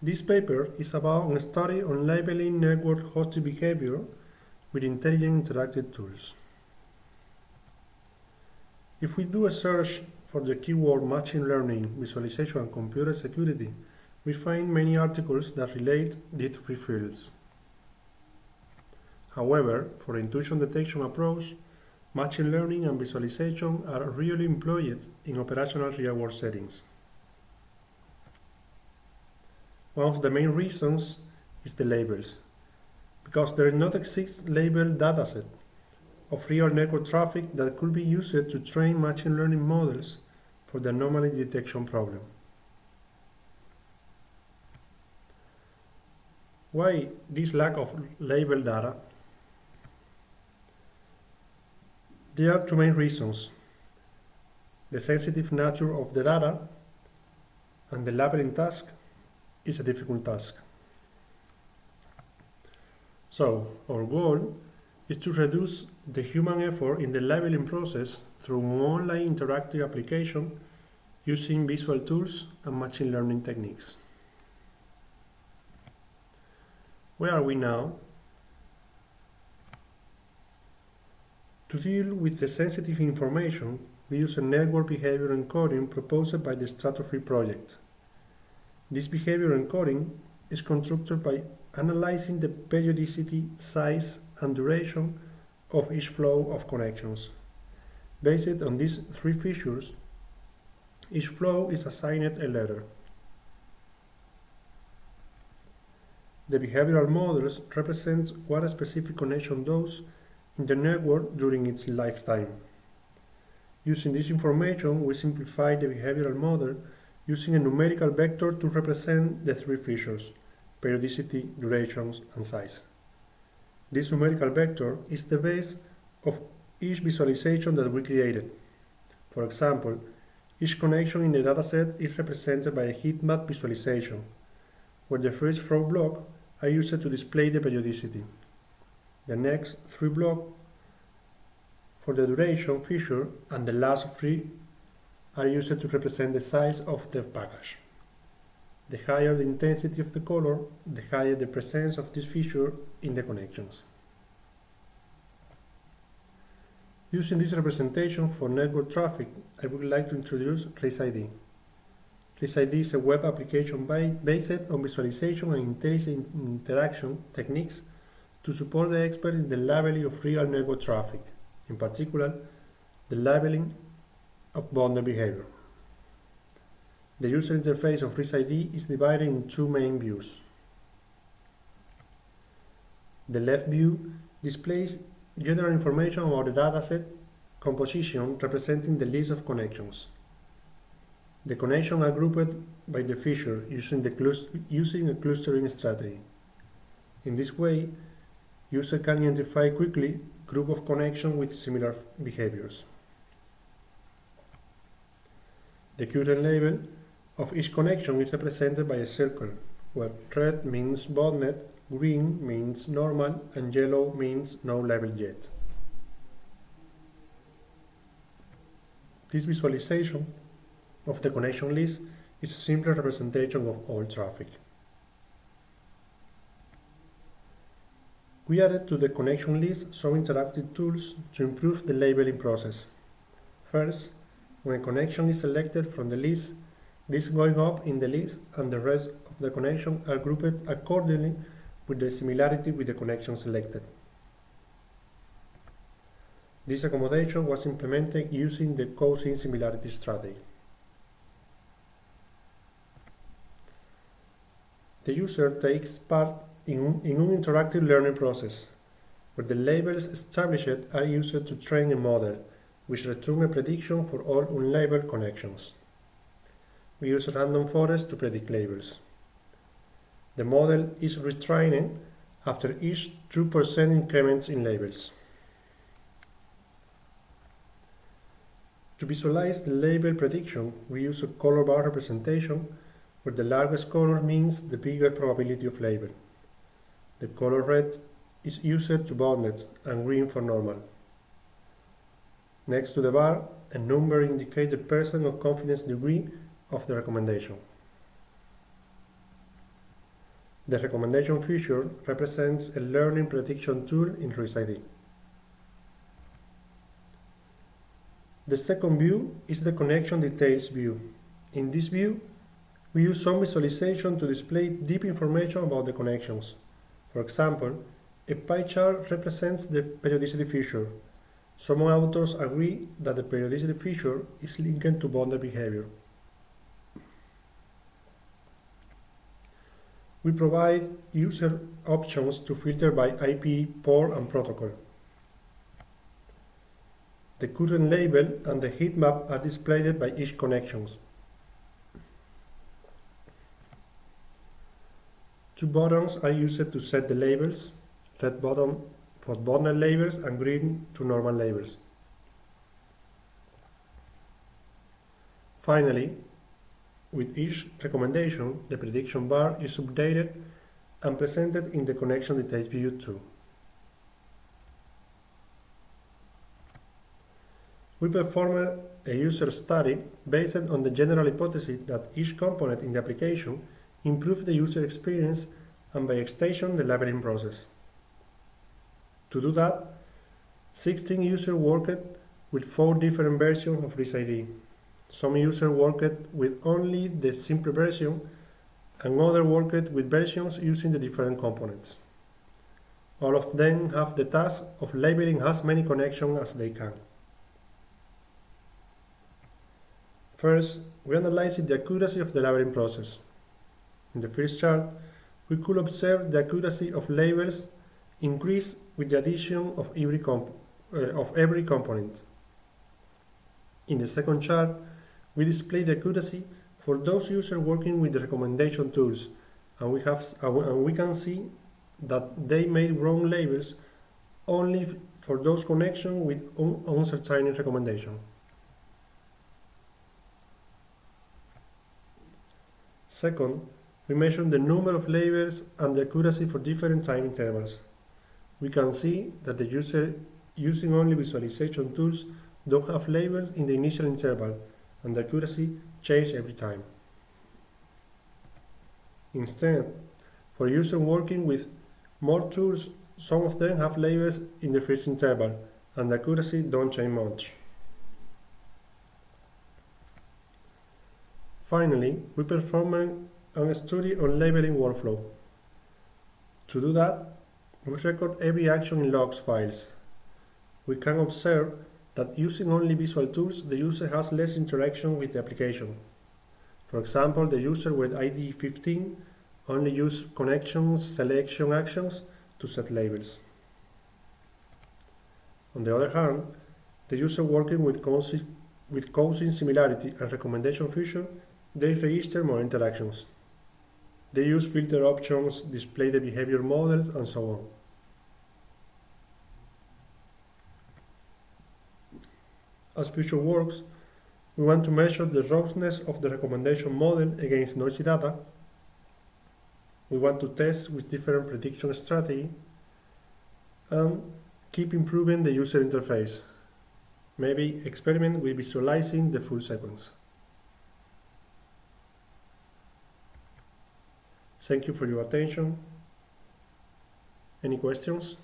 This paper is about a study on labeling network hosting behavior with intelligent interactive tools. If we do a search for the keyword machine learning, visualization, and computer security, we find many articles that relate these three fields. However, for the intrusion detection approach, machine learning and visualization are rarely employed in operational real-world settings. One of the main reasons is the labels, because there does not exist labeled dataset of real network traffic that could be used to train machine learning models for the anomaly detection problem. Why this lack of labeled data? There are two main reasons: the sensitive nature of the data and the labeling task is a difficult task. So, our goal is to reduce the human effort in the labeling process through an online interactive application using visual tools and machine learning techniques. Where are we now? To deal with the sensitive information, we use a network behavior encoding proposed by the Stratosphere project. This behavior encoding is constructed by analyzing the periodicity, size, and duration of each flow of connections. Based on these three features, each flow is assigned a letter. The behavioral models represent what a specific connection does in the network during its lifetime. Using this information, we simplify the behavioral model using a numerical vector to represent the three features: periodicity, durations, and size. This numerical vector is the base of each visualization that we created. For example, each connection in the dataset is represented by a heat map visualization, where the first 4 blocks are used to display the periodicity. The next 3 blocks for the duration feature, and the last 3 are used to represent the size of the package. The higher the intensity of the color, the higher the presence of this feature in the connections. Using this representation for network traffic, I would like to introduce RiskID. RiskID is a web application based on visualization and intelligent interaction techniques to support the expert in the labeling of real network traffic, in particular, the labeling of bonded behavior. The user interface of RiskID is divided in 2 main views. The left view displays general information about the dataset composition representing the list of connections. The connections are grouped by the feature using a clustering strategy. In this way, user can identify quickly group of connections with similar behaviors. The current label of each connection is represented by a circle, where red means bonded, green means normal, and yellow means no label yet. This visualization of the connection list is a simple representation of all traffic. We added to the connection list some interactive tools to improve the labeling process. First, when a connection is selected from the list, this is going up in the list and the rest of the connections are grouped accordingly with the similarity with the connection selected. This accommodation was implemented using the causing similarity strategy. The user takes part in an interactive learning process, where the labels established are used to train a model, which returns a prediction for all unlabeled connections. We use random forest to predict labels. The model is retrained after each 2% increments in labels. To visualize the label prediction, we use a color bar representation where the largest color means the bigger probability of label. The color red is used to bonded and green for normal. Next to the bar, a number indicates the percent of confidence degree of the recommendation. The recommendation feature represents a learning prediction tool in RiskID. The second view is the connection details view. In this view, we use some visualization to display deep information about the connections. For example, a pie chart represents the periodicity feature. Some authors agree that the periodicity feature is linked to bonded behavior. We provide user options to filter by IP, port, and protocol. The current label and the heat map are displayed by each connection. Two buttons are used to set the labels, red button for bonded labels and green to normal labels. Finally, with each recommendation, the prediction bar is updated and presented in the connection details view too. We performed a user study based on the general hypothesis that each component in the application improves the user experience and by extension the labeling process. To do that, 16 users worked with 4 different versions of RiskID. Some users worked with only the simple version, and others worked with versions using the different components. All of them have the task of labeling as many connections as they can. First, we analyzed the accuracy of the labeling process. In the first chart, we could observe the accuracy of labels increase with the addition of every component. In the second chart, we display the accuracy for those users working with the recommendation tools, and we can see that they made wrong labels only for those connections with uncertain recommendation. Second, we measure the number of labels and the accuracy for different time intervals. We can see that the user using only visualization tools don't have labels in the initial interval, and the accuracy changes every time. Instead, for users working with more tools, some of them have labels in the first interval, and the accuracy don't change much. Finally, we performed a study on labeling workflow. To do that, we record every action in logs files. We can observe that using only visual tools, the user has less interaction with the application. For example, the user with ID 15 only uses connections selection actions to set labels. On the other hand, the user working with causing similarity and recommendation feature, they register more interactions. They use filter options, display the behavior models, and so on. As future works, we want to measure the robustness of the recommendation model against noisy data. We want to test with different prediction strategy and keep improving the user interface. Maybe experiment with visualizing the full sequence. Thank you for your attention. Any questions?